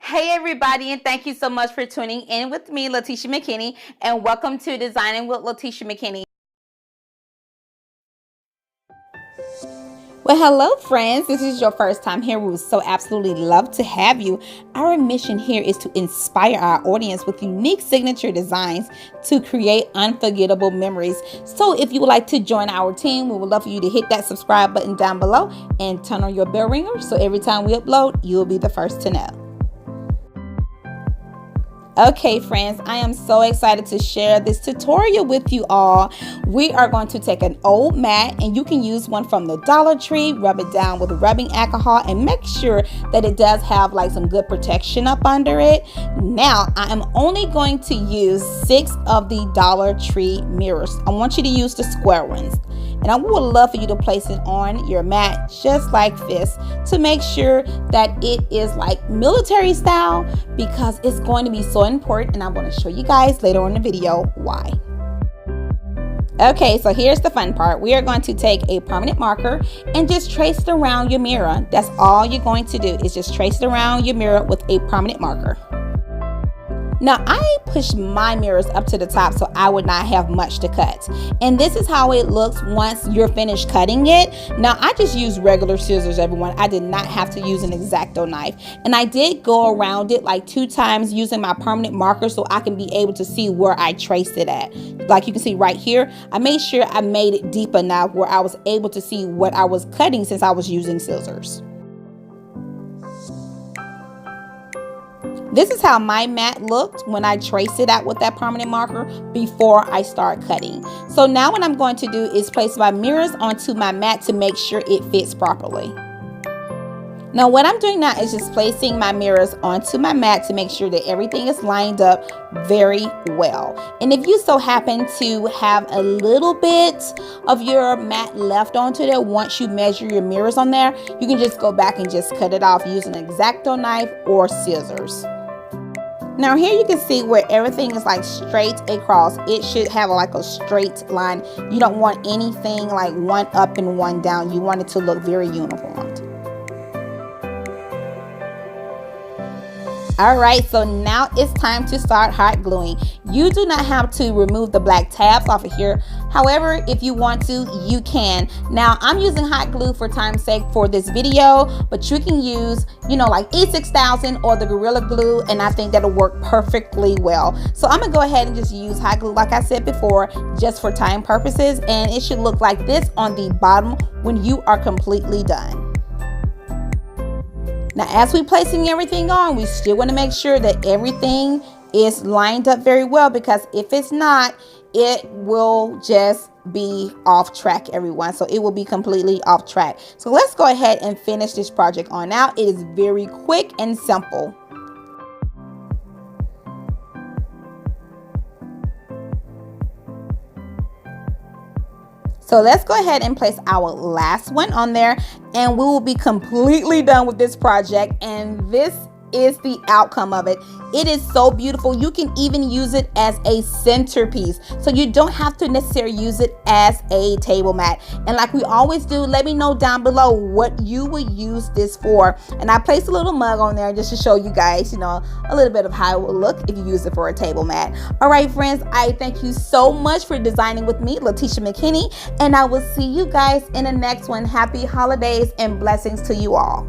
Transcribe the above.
Hey everybody, and thank you so much for tuning in with me, Latisha McKinney, and welcome to Designing with Latisha McKinney. Well, hello friends. This is your first time here. We would so absolutely love to have you. Our mission here is to inspire our audience with unique signature designs to create unforgettable memories. So if you would like to join our team, we would love for you to hit that subscribe button down below and turn on your bell ringer so every time we upload, you'll be the first to know. Okay friends, I am so excited to share this tutorial with you all. We are going to take an old mat, and you can use one from the Dollar Tree, rub it down with rubbing alcohol and make sure that it does have like some good protection up under it. Now I am only going to use 6 of the Dollar Tree mirrors. I want you to use the square ones, and I would love for you to place it on your mat just like this to make sure that it is like military style, because it's going to be so important, and I'm going to show you guys later on in the video why. Okay, so here's the fun part. We are going to take a permanent marker and just trace it around your mirror. That's all you're going to do, is just trace it around your mirror with a permanent marker. Now I push my mirrors up to the top so I would not have much to cut, and this is how it looks once you're finished cutting it. Now I just used regular scissors, everyone. I did not have to use an X-Acto knife, and I did go around it like 2 times using my permanent marker so I can be able to see where I traced it at. Like you can see right here, I made sure I made it deep enough where I was able to see what I was cutting since I was using scissors. This is how my mat looked when I traced it out with that permanent marker before I start cutting. So now what I'm going to do is place my mirrors onto my mat to make sure it fits properly. Now what I'm doing now is just placing my mirrors onto my mat to make sure that everything is lined up very well. And if you so happen to have a little bit of your mat left onto there once you measure your mirrors on there, you can just go back and just cut it off using an X-Acto knife or scissors. Now here you can see where everything is like straight across. It should have like a straight line. You don't want anything like one up and one down. You want it to look very uniformed. Alright, so now it's time to start hot gluing. You do not have to remove the black tabs off of here. However, if you want to, you can. Now, I'm using hot glue for time's sake for this video, but you can use, like E6000 or the Gorilla Glue, and I think that'll work perfectly well. So I'm gonna go ahead and just use hot glue, like I said before, just for time purposes, and it should look like this on the bottom when you are completely done. Now, as we're placing everything on, we still want to make sure that everything is lined up very well, because if it's not, it will just be off track, everyone. So it will be completely off track. So let's go ahead and finish this project on out. It is very quick and simple. So let's go ahead and place our last one on there, and we will be completely done with this project, and this is the outcome of it. It is so beautiful. You can even use it as a centerpiece, so you don't have to necessarily use it as a table mat. And like we always do, let me know down below what you would use this for. And I placed a little mug on there just to show you guys, a little bit of how it will look if you use it for a table mat. All right, friends, I thank you so much for designing with me, Latisha McKinney, and I will see you guys in the next one. Happy holidays and blessings to you all.